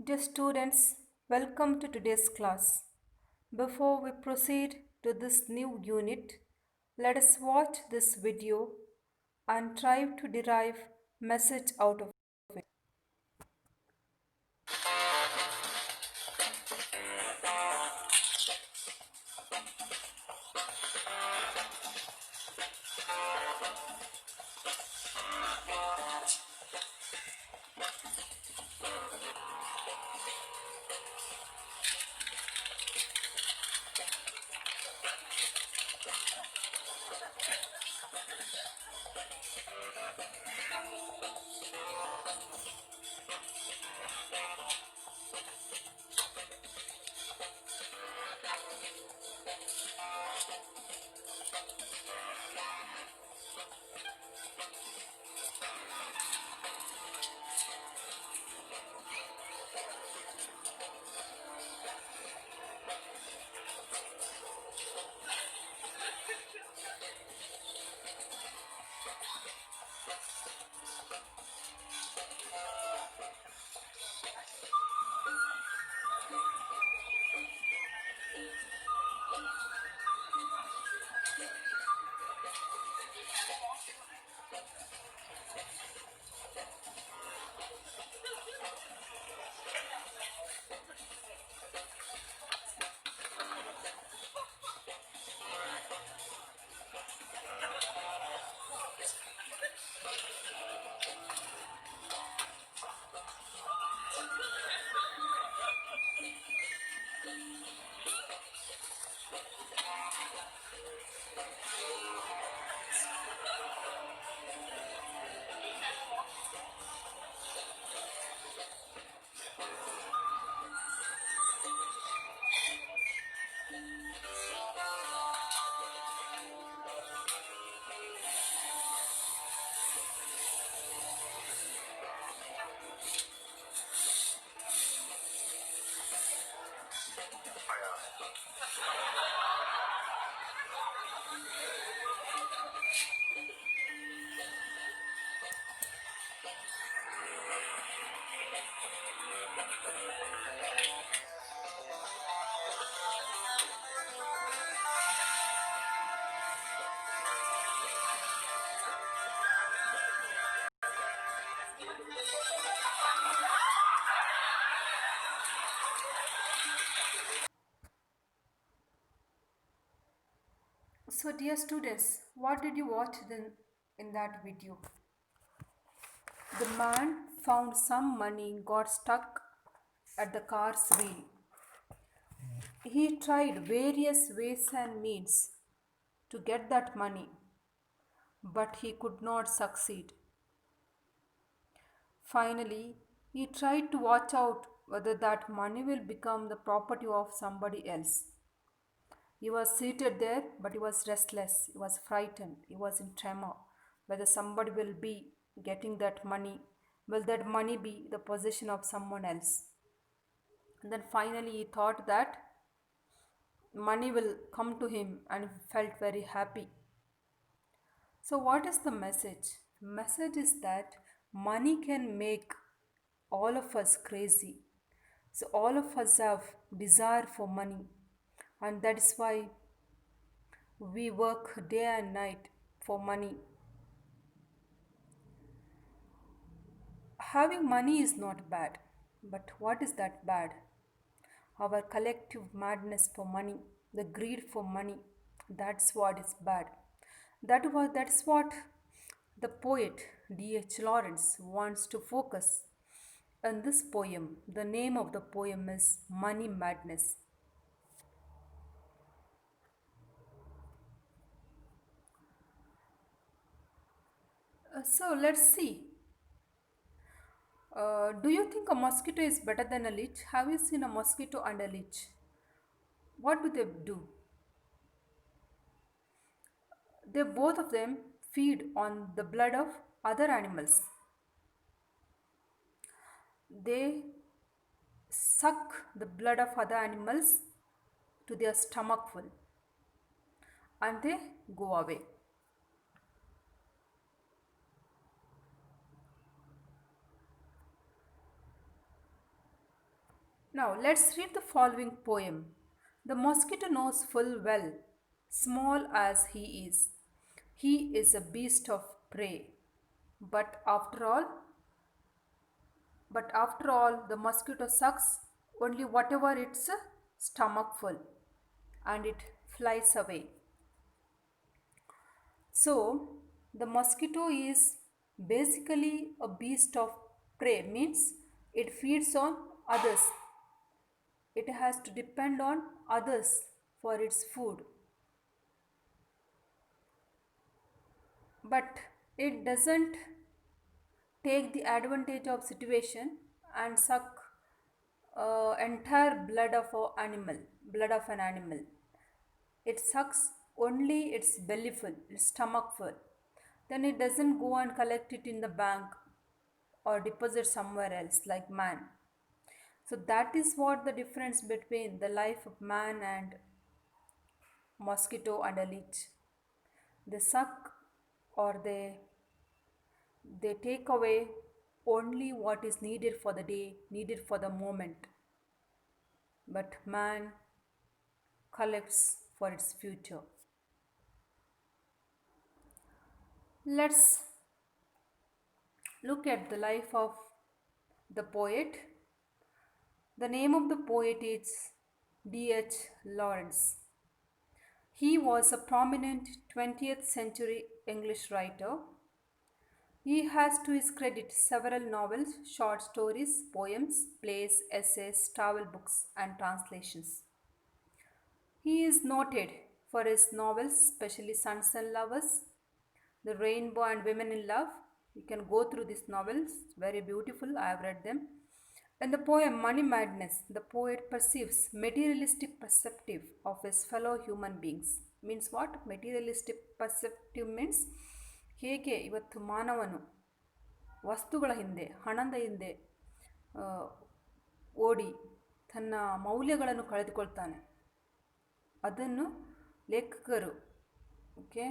Dear students, welcome to today's class. Before we proceed to this new unit, let us watch this video and try to derive message out of it. So, dear students, what did you watch in that video? The man found some money, got stuck at the car's wheel. He tried various ways and means to get that money, but he could not succeed. Finally, he tried to watch out whether that money will become the property of somebody else. He was seated there, but he was restless, he was frightened, he was in tremor whether somebody will be getting that money. Will that money be the possession of someone else? And then finally, he thought that money will come to him and felt very happy. So, what is the message? Message is that money can make all of us crazy. So, all of us have desire for money, and that is why we work day and night for money. Having money is not bad, but what is that bad? Our collective madness for money, the greed for money, that's what is bad. That's what the poet D.H. Lawrence wants to focus on this poem. The name of the poem is Money Madness. So let's see. Do you think a mosquito is better than a leech? Have you seen a mosquito and a leech? What do they do? They both of them feed on the blood of other animals. They suck the blood of other animals to their stomach full and they go away. Now let's read the following poem. The mosquito knows full well, small as he is a beast of prey. But after all, the mosquito sucks only whatever its stomach full and it flies away. So, the mosquito is basically a beast of prey, means it feeds on others. It has to depend on others for its food, but it doesn't take the advantage of situation and suck entire blood of an animal. It sucks only its belly full, its stomach full. Then it doesn't go and collect it in the bank or deposit somewhere else like man. So that is what the difference between the life of man and mosquito and a leech. They suck or they take away only what is needed for the day, needed for the moment. But man collects for its future. Let's look at the life of the poet. The name of the poet is D.H. Lawrence. He was a prominent 20th century English writer. He has to his credit several novels, short stories, poems, plays, essays, travel books, and translations. He is noted for his novels, especially Sons and Lovers, The Rainbow and Women in Love. You can go through these novels, very beautiful. I have read them. In the poem Money Madness, the poet perceives materialistic perspective of his fellow human beings. Means what? Materialistic perspective means ಹೇಗೆ ಇವತ್ತು ಮಾನವನು ವಸ್ತುಗಳ ಹಿಂದೆ ಹಣದ ಹಿಂದೆ ಆ, ಓಡಿ ತನ್ನ ಮೌಲ್ಯಗಳನ್ನು ಕಳೆದುಕೊಳ್ತಾನೆ ಅದನ್ನು ಲೇಖಕರು okay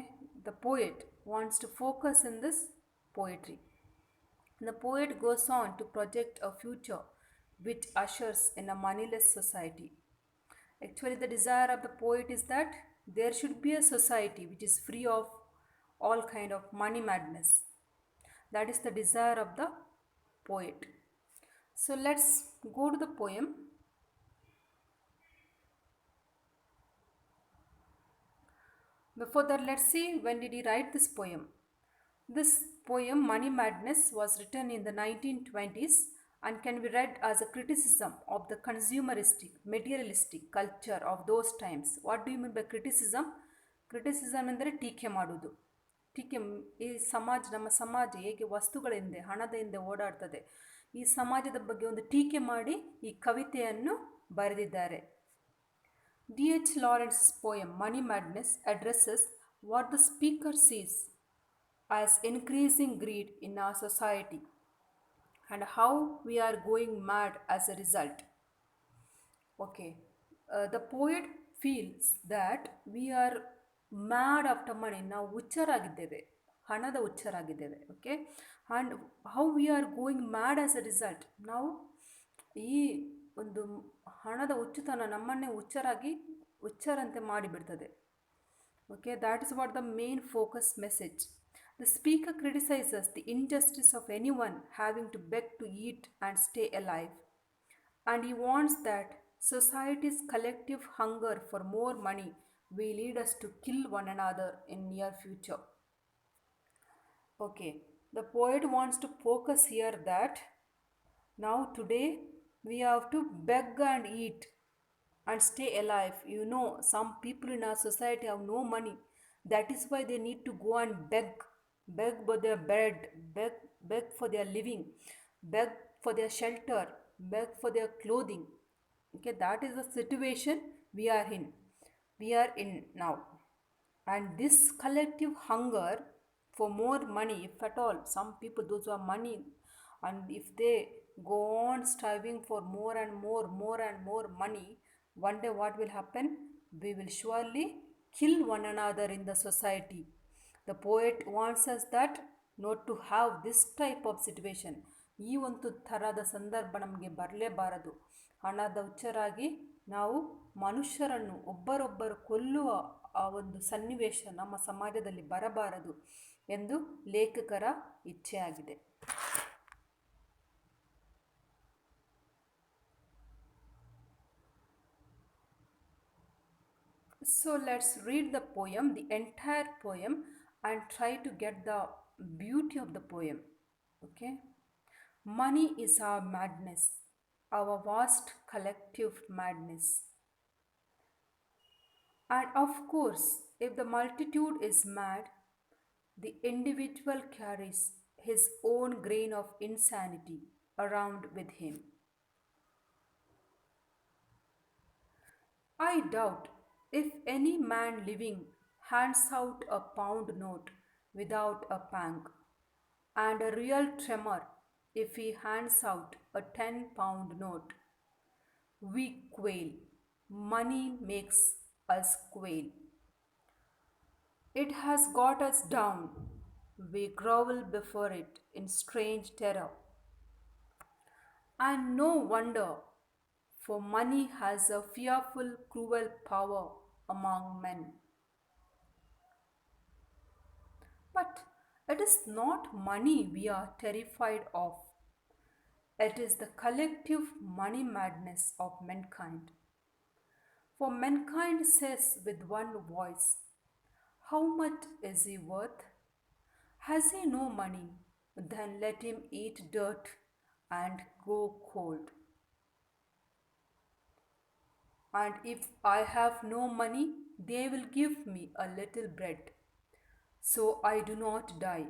the poet wants to focus in this poetry. The poet goes on to project a future which ushers in a moneyless society. Actually, the desire of the poet is that there should be a society which is free of all kind of money madness. That is the desire of the poet. So let's go to the poem. Before that, let's see when did he write this poem. This poem, Money Madness, was written in the 1920s and can be read as a criticism of the consumeristic, materialistic culture of those times. What do you mean by criticism? Criticism ಎಂದರೆ ಟೀಕೆ ಮಾಡುವುದು. ಟೀಕೆ ಈ ನಮ್ಮ ಸಮಾಜ ಹೇಗೆ ವಸ್ತುಗಳ ಹಿಂದೆ ಹಣದ ಹಿಂದೆ ಓಡಾಡ್ತದೆ, ಈ ಸಮಾಜದ ಬಗ್ಗೆ ಒಂದು ಟೀಕೆ ಮಾಡಿ ಈ ಕವಿತೆಯನ್ನು ಬರೆದಿದ್ದಾರೆ. D.H. Lawrence's poem Money Madness addresses what the speaker sees as increasing greed in our society and how we are going mad as a result. Okay, the poet feels that we are mad after money. ನಾವು ಹುಚ್ಚರಾಗಿದ್ದೇವೆ, ಹಣದ ಹುಚ್ಚರಾಗಿದ್ದೇವೆ. Okay, and how we are going mad as a result. ನಾವು ಈ ಒಂದು ಹಣದ ಹುಚ್ಚುತನ ನಮ್ಮನ್ನೇ ಹುಚ್ಚರಂತೆ ಮಾಡಿಬಿಡ್ತದೆ. Okay, that is what the main focus message. The speaker criticizes the injustice of anyone having to beg to eat and stay alive. And he warns that society's collective hunger for more money will lead us to kill one another in near future. Okay, the poet wants to focus here that now today we have to beg and eat and stay alive. You know, some people in our society have no money. That is why they need to go and beg for their bread, beg for their living, beg for their shelter, beg for their clothing. Okay, that is the situation we are in now. And this collective hunger for more money, if at all some people, those who have money, and if they go on striving for more and more money, one day what will happen? We will surely kill one another in the society. The poet wants us that not to have this type of situation. ಈ ಒಂದು ಥರದ ಸಂದರ್ಭ ನಮಗೆ ಬರಲೇಬಾರದು. ಹಣದ ಹುಚ್ಚರಾಗಿ ನಾವು ಮನುಷ್ಯರನ್ನು ಒಬ್ಬರೊಬ್ಬರು ಕೊಲ್ಲುವ ಆ ಒಂದು ಸನ್ನಿವೇಶ ನಮ್ಮ ಸಮಾಜದಲ್ಲಿ ಬರಬಾರದು ಎಂದು ಲೇಖಕರ ಇಚ್ಛೆಯಾಗಿದೆ. So let's read the poem, the entire poem, and try to get the beauty of the poem. Okay? Money is our madness, our vast collective madness. And of course, if the multitude is mad, the individual carries his own grain of insanity around with him. I doubt if any man living hands out a pound note without a pang, and a real tremor if he hands out a 10-pound note. We quail. Money makes us quail. It has got us down. We grovel before it in strange terror. And no wonder, for money has a fearful, cruel power among men. But it is not money we are terrified of. It is the collective money madness of mankind. For mankind says with one voice, how much is he worth? Has he no money? Then let him eat dirt and go cold. And if I have no money, they will give me a little bread, so I do not die.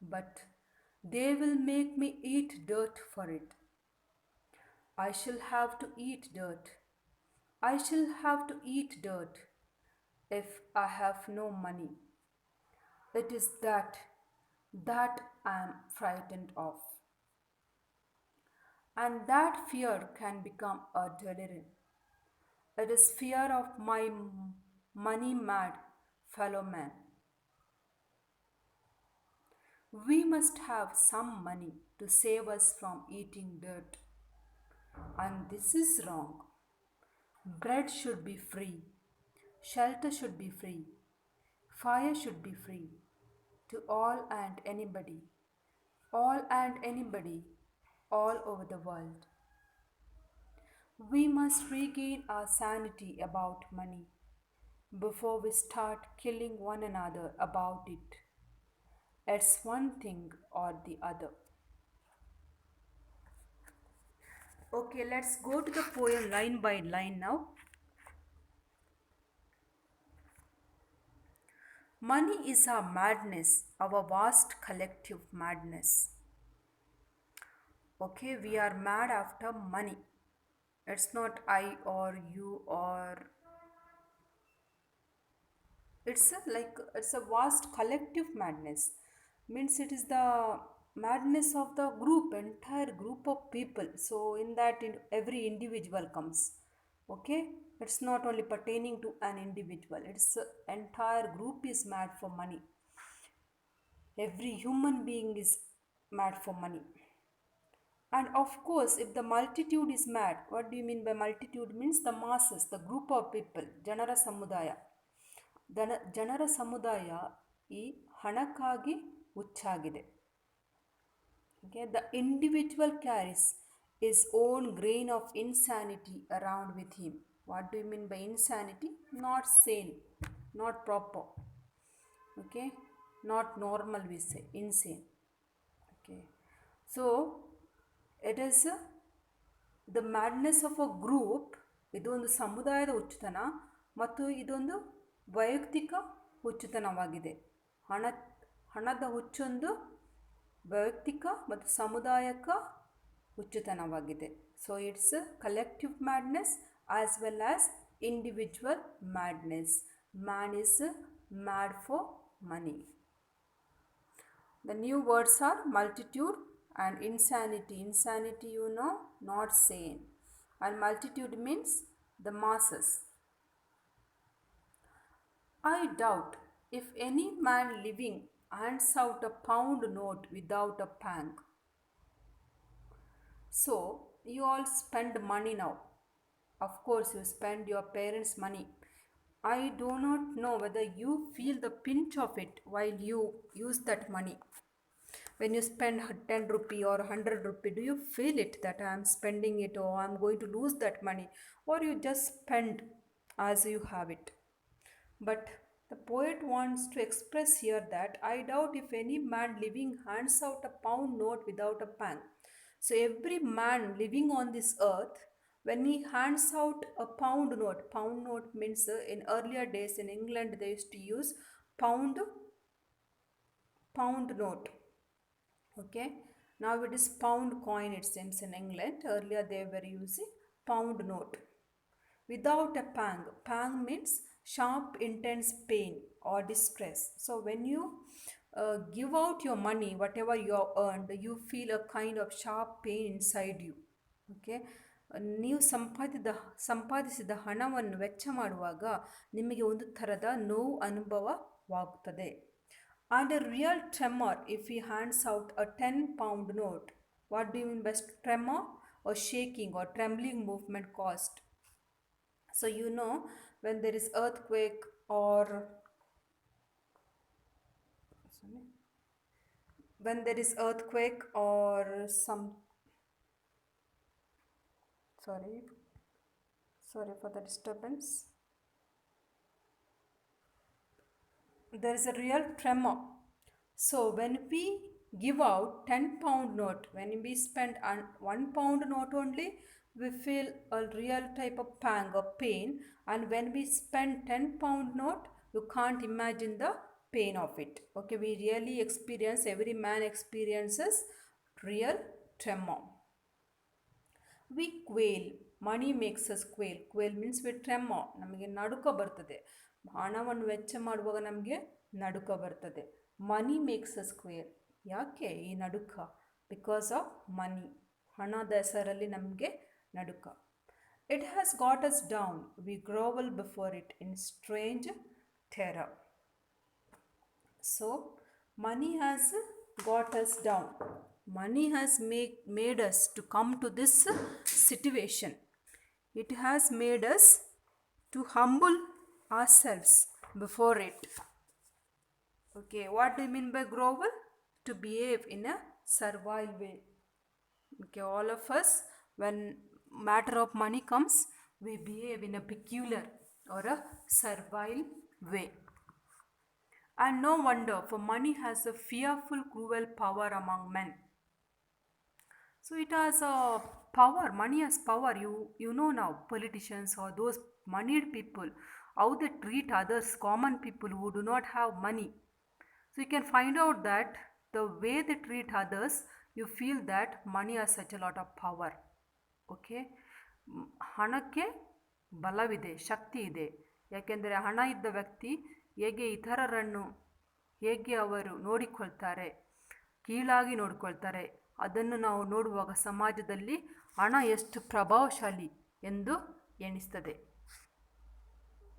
But they will make me eat dirt for it. I shall have to eat dirt. I shall have to eat dirt if I have no money. It is that I am frightened of. And that fear can become a delirium. It is fear of my money mad fellow man. We must have some money to save us from eating dirt. And this is wrong. Bread should be free. Shelter should be free. Fire should be free to all and anybody, all over the world. We must regain our sanity about money before we start killing one another about it. It's one thing or the other. Okay, let's go to the poem line by line now. Money is our madness, our vast collective madness. Okay, we are mad after money. It's not I or you or it's a vast collective madness. Means it is the madness of the group, entire group of people. So in that every individual comes. Okay, it's not only pertaining to an individual. It's entire group is mad for money. Every human being is mad for money. And of course, if the multitude is mad, what do you mean by multitude? Means the masses, the group of people, ಜನರ ಸಮುದಾಯ. ಜನರ ಸಮುದಾಯ ಈ ಹಣಕ್ಕಾಗಿ ಹುಚ್ಚಾಗಿದೆ. Okay, the individual carries his own grain of insanity around with him. What do you mean by insanity? Not sane, not proper. Okay, not normal we say, insane. Okay, so it is the madness of a group. ಇದು ಒಂದು ಸಮುದಾಯದ ಹುಚ್ಚುತನ ಮತ್ತು ಇದೊಂದು ವೈಯಕ್ತಿಕ ಹುಚ್ಚುತನವಾಗಿದೆ. ಹಣದ ಹುಚ್ಚೊಂದು ವೈಯಕ್ತಿಕ ಮತ್ತು ಸಾಮುದಾಯಿಕ ಹುಚ್ಚುತನವಾಗಿದೆ. So it's collective madness as well as individual madness. Man is mad for money. The new words are multitude and insanity. Insanity, you know, not sane. And multitude means the masses. I doubt if any man living hands out a pound note without a pang. So you all spend money now. Of course, you spend your parents' money. I do not know whether you feel the pinch of it while you use that money. When you spend 10 rupee or 100 rupee, do you feel it that I am spending it or I am going to lose that money? Or you just spend as you have it? But the poet wants to express here that I doubt if any man living hands out a pound note without a pang. So every man living on this earth, when he hands out a pound note means in earlier days in England they used to use pound pound note. Okay, now it is pound coin, it seems, in England. Earlier they were using pound note. Without a pang. Pang means sharp, intense pain or distress. So when you give out your money, whatever you have earned, you feel a kind of sharp pain inside you. Okay, ನೀವು ಸಂಪಾದಿಸಿದ ಹಣವನ್ನು ವೆಚ್ಚ ಮಾಡುವಾಗ ನಿಮಗೆ ಒಂದು ಥರದ ನೋವು ಅನುಭವವಾಗುತ್ತದೆ. And a real tremor if he hands out a 10-pound note. What do you mean by tremor? Or shaking or trembling movement caused. So you know when there is earthquake or when there is earthquake or some sorry for the disturbance. There is a real tremor. So when we give out 10-pound note, when we spend 1 pound note only, we feel a real type of pang or pain, and when we spend 10-pound note, you can't imagine the pain of it. Okay, we really experience, every man experiences real tremor. We quail. Money makes us quail. Quail means we tremor. ನಮಗೆ ನಡುಕ ಬರ್ತದೆ. ಹಣವನ್ನು ವೆಚ್ಚ ಮಾಡುವಾಗ ನಮಗೆ ನಡುಕ ಬರ್ತದೆ. ಮನಿ makes us quail. ಯಾಕೆ ಈ ನಡುಕ? Because of money. ಹಣದ ಹೆಸರಲ್ಲಿ ನಮಗೆ ನಡುಕ. It has got us down. We grovel before it in strange terror. So, money has got us down. Money has made us to come to this situation. It has made us to humble ourselves before it. Okay, what do you mean by grovel? To behave in a servile way. Okay, all of us, when matter of money comes, we behave in a peculiar or a servile way. And no wonder, for money has a fearful, cruel power among men. So it has a power. Money has power. You know now, politicians or those moneyed people, how they treat others, common people who do not have money. So you can find out that the way they treat others, you feel that money has such a lot of power. Okay, ಹಣಕ್ಕೆ ಬಲವಿದೆ, ಶಕ್ತಿ ಇದೆ. ಯಾಕೆಂದರೆ ಹಣ ಇದ್ದ ವ್ಯಕ್ತಿ ಹೇಗೆ ಇತರರನ್ನು ಹೇಗೆ ಅವರು ನೋಡಿಕೊಳ್ತಾರೆ, ಕೀಳಾಗಿ ನೋಡಿಕೊಳ್ತಾರೆ, ಅದನ್ನು ನಾವು ನೋಡುವಾಗ ಸಮಾಜದಲ್ಲಿ ಹಣ ಎಷ್ಟು ಪ್ರಭಾವಶಾಲಿ ಎಂದು ಎಣಿಸ್ತದೆ.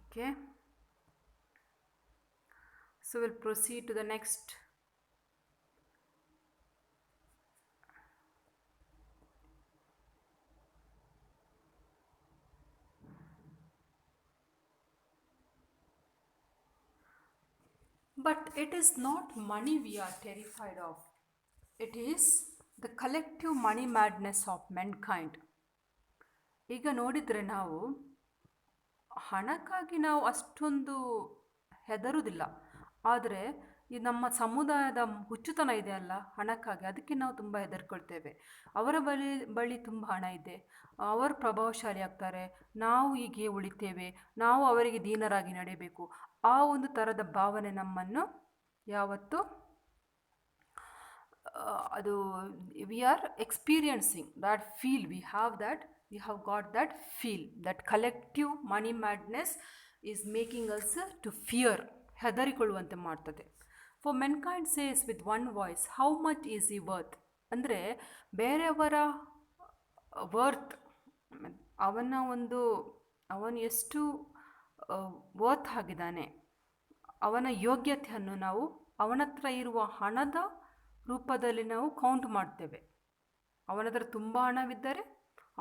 Okay, so we'll proceed to the next. But it is not money we are terrified of. It is the collective money madness of mankind. ಈಗ ನೋಡಿದರೆ ನಾವು ಹಣಕ್ಕಾಗಿ ನಾವು ಅಷ್ಟೊಂದು ಹೆದರುವುದಿಲ್ಲ, ಆದರೆ ಈ ನಮ್ಮ ಸಮುದಾಯದ ಹುಚ್ಚುತನ ಇದೆ ಅಲ್ಲ ಹಣಕ್ಕಾಗಿ, ಅದಕ್ಕೆ ನಾವು ತುಂಬ ಹೆದರ್ಕೊಳ್ತೇವೆ. ಅವರ ಬಳಿ ತುಂಬ ಹಣ ಇದೆ, ಅವರು ಪ್ರಭಾವಶಾಲಿ ಆಗ್ತಾರೆ, ನಾವು ಹೀಗೆ ಉಳಿತೇವೆ, ನಾವು ಅವರಿಗೆ ದೀನರಾಗಿ ನಡೆಯಬೇಕು, ಆ ಒಂದು ಥರದ ಭಾವನೆ ನಮ್ಮನ್ನು ಯಾವತ್ತು ಅದು we are experiencing that feel, we have got that feel, that collective money madness is making us to fear, ಹೆದರಿಕೊಳ್ಳುವಂತೆ ಮಾಡ್ತದೆ. For mankind says with one voice, how much is he worth? ಅಂದರೆ ಬೇರೆಯವರ ವರ್ತ್, ಅವನು ಎಷ್ಟು worth ಆಗಿದ್ದಾನೆ, ಅವನ ಯೋಗ್ಯತೆಯನ್ನು ನಾವು ಅವನ ಹತ್ರ ಇರುವ ಹಣದ ರೂಪದಲ್ಲಿ ನಾವು ಕೌಂಟ್ ಮಾಡ್ತೇವೆ. ಅವನ ಹತ್ರ ತುಂಬ ಹಣವಿದ್ದರೆ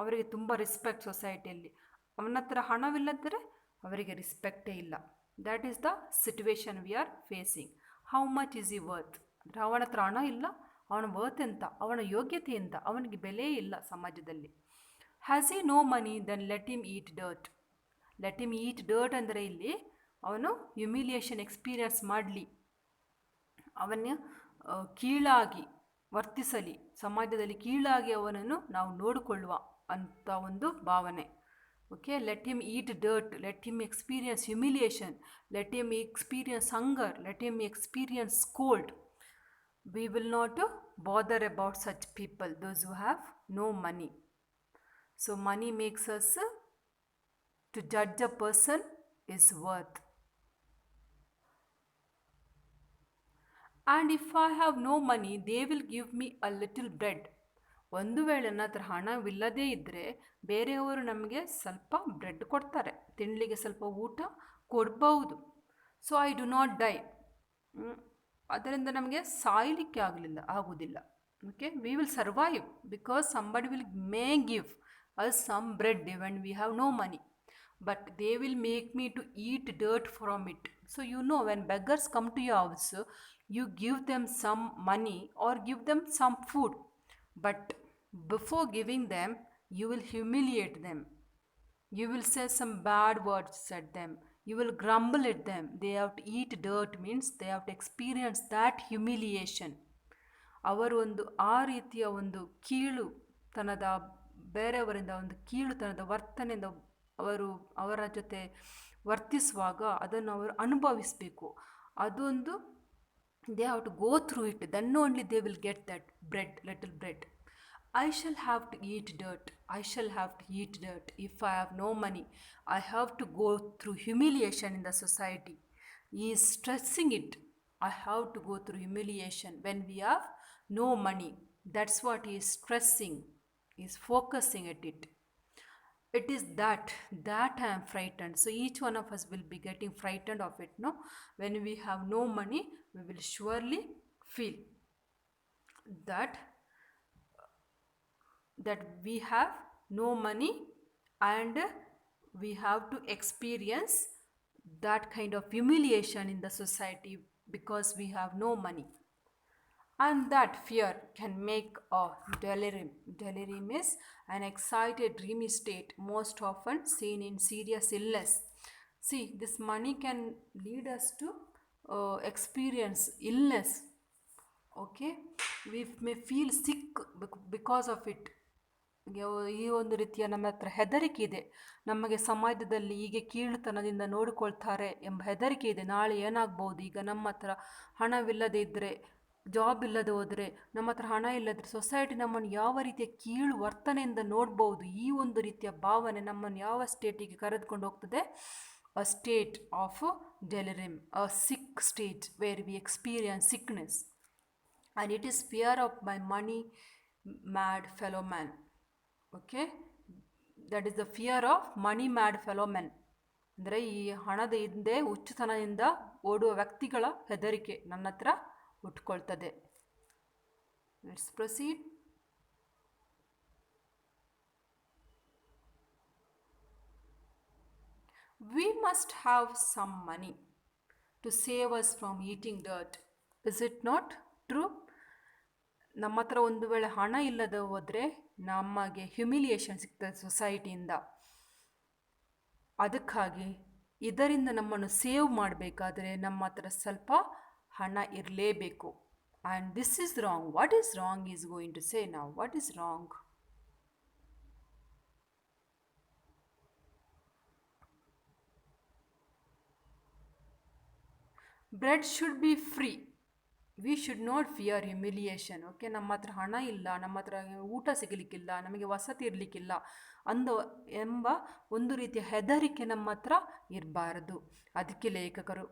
ಅವರಿಗೆ ತುಂಬ ರೆಸ್ಪೆಕ್ಟ್ ಸೊಸೈಟಿಯಲ್ಲಿ, ಅವನ ಹತ್ರ ಹಣವಿಲ್ಲದ್ದರೆ ಅವರಿಗೆ ರೆಸ್ಪೆಕ್ಟೇ ಇಲ್ಲ. That is the situation we are facing. How much is ಈ ವರ್ತ್ ಅಂದರೆ ಅವನ ಹತ್ರ ಹಣ ಇಲ್ಲ, ಅವನ ವರ್ತ್ ಎಂತ, ಅವನ ಯೋಗ್ಯತೆ ಎಂತ, ಅವನಿಗೆ ಬೆಲೆ ಇಲ್ಲ ಸಮಾಜದಲ್ಲಿ. Has he no money then let him eat dirt. Let him eat dirt ಅಂದರೆ ಇಲ್ಲಿ ಅವನು ಹ್ಯುಮಿಲಿಯೇಷನ್ ಎಕ್ಸ್ಪೀರಿಯನ್ಸ್ ಮಾಡಲಿ, ಅವನ ಕೀಳಾಗಿ ವರ್ತಿಸಲಿ, ಸಮಾಜದಲ್ಲಿ ಕೀಳಾಗಿ ಅವನನ್ನು ನಾವು ನೋಡಿಕೊಳ್ಳುವ ಅಂತ ಒಂದು ಭಾವನೆ. Okay, let him eat dirt, let him experience humiliation, let him experience hunger, let him experience cold. We will not bother about such people, those who have no money. So money makes us to judge a person is worth. And if I have no money, they will give me a little bread. ಒಂದು ವೇಳೆ ನನ್ನ ಹತ್ರ ಹಣವಿಲ್ಲದೇ ಇದ್ದರೆ ಬೇರೆಯವರು ನಮಗೆ ಸ್ವಲ್ಪ bread ಕೊಡ್ತಾರೆ, ತಿನ್ನಲಿಕ್ಕೆ ಸ್ವಲ್ಪ ಊಟ ಕೊಡ್ಬೋದು. So I do not die. ಅದರಿಂದ ನಮಗೆ ಸಾಯಲಿಕ್ಕೆ ಆಗುವುದಿಲ್ಲ. Okay, we will survive because somebody will may give us some bread when we have no money, but they will make me to eat dirt from it. So you know, when beggars come to your house, you give them some money or give them some food, but before giving them, you will humiliate them. You will say some bad words at them. You will grumble at them. They have to eat dirt means they have to experience that humiliation. ಅವರು ಒಂದು ಆ ರೀತಿಯ ಒಂದು ಕೀಳುತನದ, ಬೇರೆಯವರಿಂದ ಒಂದು ಕೀಳುತನದ ವರ್ತನೆಯಿಂದ ಅವರ ಜೊತೆ ವರ್ತಿಸುವಾಗ ಅದನ್ನು ಅವರು ಅನುಭವಿಸಬೇಕು. ಅದೊಂದು they have to go through it, then only they will get that bread, little bread. I shall have to eat dirt. I shall have to eat dirt. If I have no money, I have to go through humiliation in the society. He is stressing it. I have to go through humiliation when we have no money. That's what he is stressing. He is focusing at it. It is that I am frightened. So each one of us will be getting frightened of it, no? When we have no money, we will surely feel that we have no money and we have to experience that kind of humiliation in the society because we have no money. And that fear can make a delirium. Delirium is an excited dreamy state most often seen in serious illness. See, this money can lead us to experience illness. Okay, we may feel sick because of it. ಈ ಒಂದು ರೀತಿಯ ನಮ್ಮ ಹತ್ರ ಹೆದರಿಕೆ ಇದೆ, ನಮಗೆ ಸಮಾಜದಲ್ಲಿ ಹೀಗೆ ಕೀಳುತನದಿಂದ ನೋಡಿಕೊಳ್ತಾರೆ ಎಂಬ ಹೆದರಿಕೆ ಇದೆ. ನಾಳೆ ಏನಾಗ್ಬೋದು, ಈಗ ನಮ್ಮ ಹತ್ರ ಹಣವಿಲ್ಲದೆ ಇದ್ದರೆ, ಜಾಬ್ ಇಲ್ಲದೆ ಹೋದರೆ, ನಮ್ಮ ಹತ್ರ ಹಣ ಇಲ್ಲದ್ರೆ ಸೊಸೈಟಿ ನಮ್ಮನ್ನು ಯಾವ ರೀತಿಯ ಕೀಳು ವರ್ತನೆಯಿಂದ ನೋಡ್ಬೋದು. ಈ ಒಂದು ರೀತಿಯ ಭಾವನೆ ನಮ್ಮನ್ನು ಯಾವ ಸ್ಟೇಟಿಗೆ ಕರೆದುಕೊಂಡು ಹೋಗ್ತದೆ? a state of delirium, a sick state where we experience sickness. And it is fear of my money mad fellow man. Okay, that is the fear of money mad fellow man. ಅಂದರೆ ಈ ಹಣದ ಹಿಂದೆ ಹುಚ್ಚುತನದಿಂದ ಓಡುವ ವ್ಯಕ್ತಿಗಳ ಹೆದರಿಕೆ ನನ್ನ ಹತ್ರ ಹುಟ್ಕೊಳ್ತದೆ. Let's proceed. We must have some money to save us from eating dirt. Is it not true? ನಮ್ಮ ಹತ್ರ ಒಂದು ವೇಳೆ ಹಣ ಇಲ್ಲದೆ ಹೋದರೆ ನಮಗೆ ಹ್ಯುಮಿಲಿಯೇಷನ್ ಸಿಗ್ತದೆ ಸೊಸೈಟಿಯಿಂದ. ಅದಕ್ಕಾಗಿ ಇದರಿಂದ ನಮ್ಮನ್ನು ಸೇವ್ ಮಾಡಬೇಕಾದ್ರೆ ನಮ್ಮ ಹತ್ರ ಸ್ವಲ್ಪ ಹಣ ಇರಲೇಬೇಕು. And this is wrong. What is wrong is going to say ನಾವು. What is wrong? Bread should be free. We should not fear humiliation. Okay, ನಮ್ಮ ಹತ್ರ ಹಣ ಇಲ್ಲ, ನಮ್ಮ ಹತ್ರ ಊಟ ಸಿಗಲಿಕ್ಕಿಲ್ಲ, ನಮಗೆ ವಸತಿ ಇರಲಿಕ್ಕಿಲ್ಲ ಎಂಬ ಒಂದು ರೀತಿಯ ಹೆದರಿಕೆ ನಮ್ಮ ಹತ್ರ ಇರಬಾರದು. ಅದಕ್ಕೆ ಲೇಖಕರು,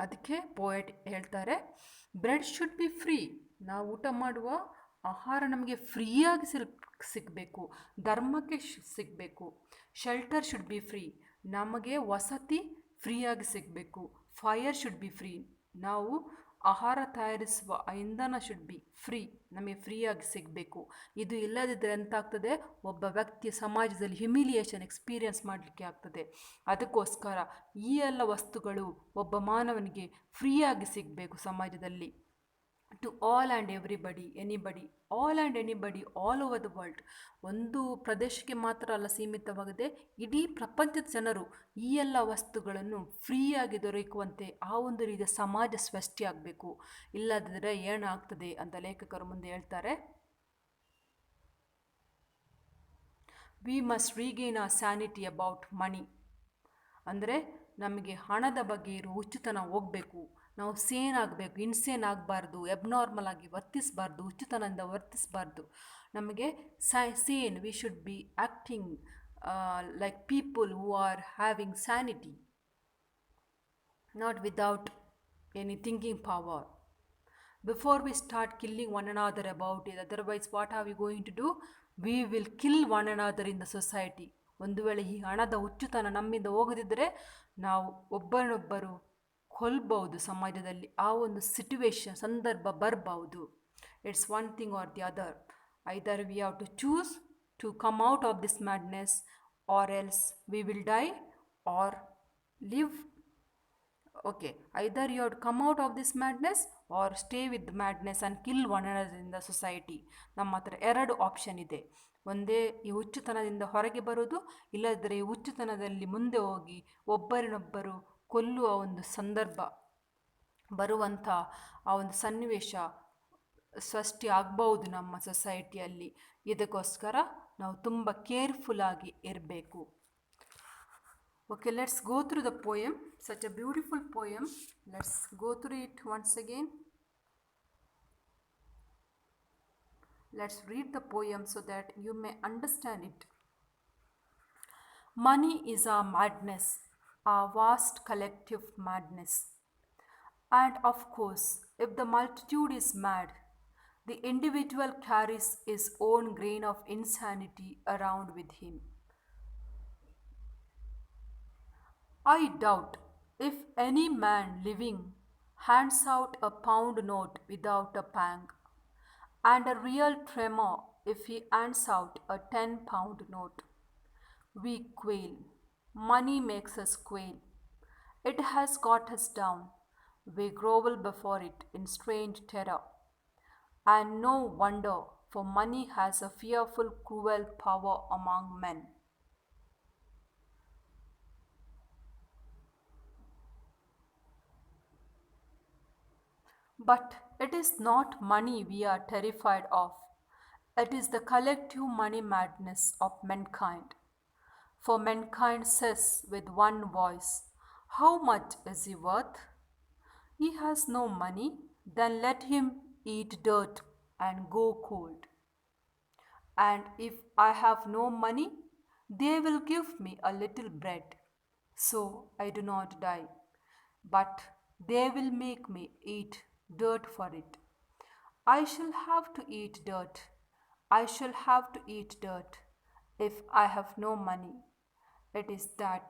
ಅದಕ್ಕೆ ಪೋಯೆಟ್ ಹೇಳ್ತಾರೆ, ಬ್ರೆಡ್ ಶುಡ್ ಬಿ ಫ್ರೀ. ನಾವು ಊಟ ಮಾಡುವ ಆಹಾರ ನಮಗೆ ಫ್ರೀಯಾಗಿ ಸಿಗಬೇಕು, ಧರ್ಮಕ್ಕೆ ಸಿಗಬೇಕು. Shelter should be free. ನಮಗೆ ವಸತಿ ಫ್ರೀಯಾಗಿ ಸಿಗಬೇಕು. Fire should be free. ನಾವು ಆಹಾರ ತಯಾರಿಸುವ ಆ ಇಂಧನ ಶುಡ್ ಬಿ ಫ್ರೀ, ನಮಗೆ ಫ್ರೀಯಾಗಿ ಸಿಗಬೇಕು. ಇದು ಇಲ್ಲದಿದ್ದರೆ ಎಂತಾಗ್ತದೆ, ಒಬ್ಬ ವ್ಯಕ್ತಿಯ ಸಮಾಜದಲ್ಲಿ ಹ್ಯುಮಿಲಿಯೇಷನ್ ಎಕ್ಸ್ಪೀರಿಯನ್ಸ್ ಮಾಡಲಿಕ್ಕೆ ಆಗ್ತದೆ. ಅದಕ್ಕೋಸ್ಕರ ಈ ಎಲ್ಲ ವಸ್ತುಗಳು ಒಬ್ಬ ಮಾನವನಿಗೆ ಫ್ರೀಯಾಗಿ ಸಿಗಬೇಕು ಸಮಾಜದಲ್ಲಿ. To all and everybody, anybody, all and anybody, all over the world. ಒಂದು ಪ್ರದೇಶಕ್ಕೆ ಮಾತ್ರ ಅಲ್ಲ ಸೀಮಿತವಾಗದೆ, ಇಡೀ ಪ್ರಪಂಚದ ಜನರು ಈ ಎಲ್ಲ ವಸ್ತುಗಳನ್ನು ಫ್ರೀಯಾಗಿ ದೊರಕುವಂತೆ ಆ ಒಂದು ರೀತಿಯ ಸಮಾಜ ಸೃಷ್ಟಿಯಾಗಬೇಕು. ಇಲ್ಲದಿದ್ದರೆ ಏನಾಗ್ತದೆ ಅಂತ ಲೇಖಕರು ಮುಂದೆ ಹೇಳ್ತಾರೆ. ವಿ ಮಸ್ಟ್ ರೀಗೇನ್ ಆ ಸ್ಯಾನಿಟಿ ಅಬೌಟ್ ಮನಿ. ಅಂದರೆ ನಮಗೆ ಹಣದ ಬಗ್ಗೆ ಇರೋ ಹುಚ್ಚುತನ ಹೋಗಬೇಕು. ನಾವು ಸೇನ್ ಆಗಬೇಕು, ಇನ್ಸೇನ್ ಆಗಬಾರ್ದು, ಎಬ್ನಾರ್ಮಲ್ ಆಗಿ ವರ್ತಿಸಬಾರ್ದು, ಹುಚ್ಚುತನದಿಂದ ವರ್ತಿಸಬಾರ್ದು. ನಮಗೆ sane, we should be acting like people who are having sanity, not without any thinking power. Before we start killing one another about it, otherwise what are we going to do? We will kill one another in the society. ಒಂದು ವೇಳೆ ಈ ಹಣದ ಹುಚ್ಚುತನ ನಮ್ಮಿಂದ ಹೋಗದಿದ್ದರೆ ನಾವು ಒಬ್ಬರನ್ನೊಬ್ಬರು ಕೊಲ್ಬಹುದು ಸಮಾಜದಲ್ಲಿ. ಆ ಒಂದು ಸಿಟುವೇಶನ್, ಸಂದರ್ಭ ಬರಬಹುದು. It's one thing or the other. Either we have to choose to come out of this madness, or else we will die or live. Okay, either you have to come out of this madness or stay with the madness and kill one another in the society. ನಮ್ಮ ಹತ್ರ ಎರಡು option ಇದೆ. ಒಂದೇ ಈ ಹುಚ್ಚುತನದಿಂದ ಹೊರಗೆ ಬರೋದು, ಇಲ್ಲದ್ರೆ ಈ ಹುಚ್ಚುತನದಲ್ಲಿ ಮುಂದೆ ಹೋಗಿ ಒಬ್ಬರನ್ನೊಬ್ಬರು ಕೊಲ್ಲುವ ಒಂದು ಸಂದರ್ಭ ಬರುವಂಥ ಆ ಒಂದು ಸನ್ನಿವೇಶ ಸೃಷ್ಟಿ ಆಗ್ಬೋದು ನಮ್ಮ ಸೊಸೈಟಿಯಲ್ಲಿ. ಇದಕ್ಕೋಸ್ಕರ ನಾವು ತುಂಬ ಕೇರ್ಫುಲ್ಲಾಗಿ ಇರಬೇಕು. Okay, let's go through the poem. Such a beautiful poem. Let's go through it once again. Let's read the poem so that you may understand it. Money is our madness, our vast collective madness. And of course, if the multitude is mad, the individual carries his own grain of insanity around with him. I doubt if any man living hands out a pound note without a pang, and a real tremor if he hands out a 10-pound note. We quail. Money makes us quail. It has got us down. We grovel before it in strange terror. And no wonder, for money has a fearful, cruel power among men. But it is not money we are terrified of. It is the collective money madness of mankind. For mankind says with one voice, how much is he worth? He has no money, then let him eat dirt and go cold. And if I have no money, they will give me a little bread, so I do not die. But they will make me eat dirt for it. I shall have to eat dirt. I shall have to eat dirt if I have no money. It is that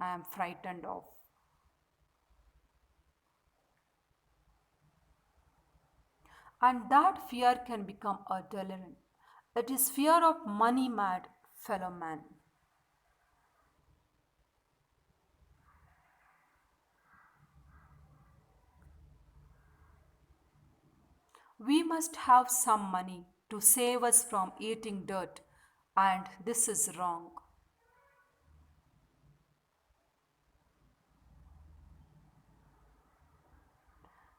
I am frightened of. And that fear can become a delirium. It is fear of money mad fellow man. We must have some money to save us from eating dirt, and this is wrong.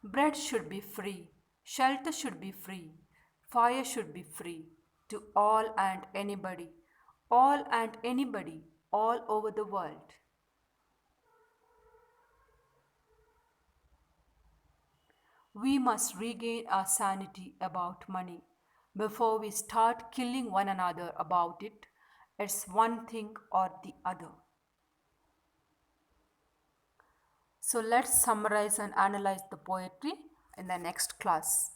Bread should be free, shelter should be free, fire should be free to all and anybody, all over the world. We must regain our sanity about money before we start killing one another about it. It's one thing or the other. So let's summarize and analyze the poetry in the next class.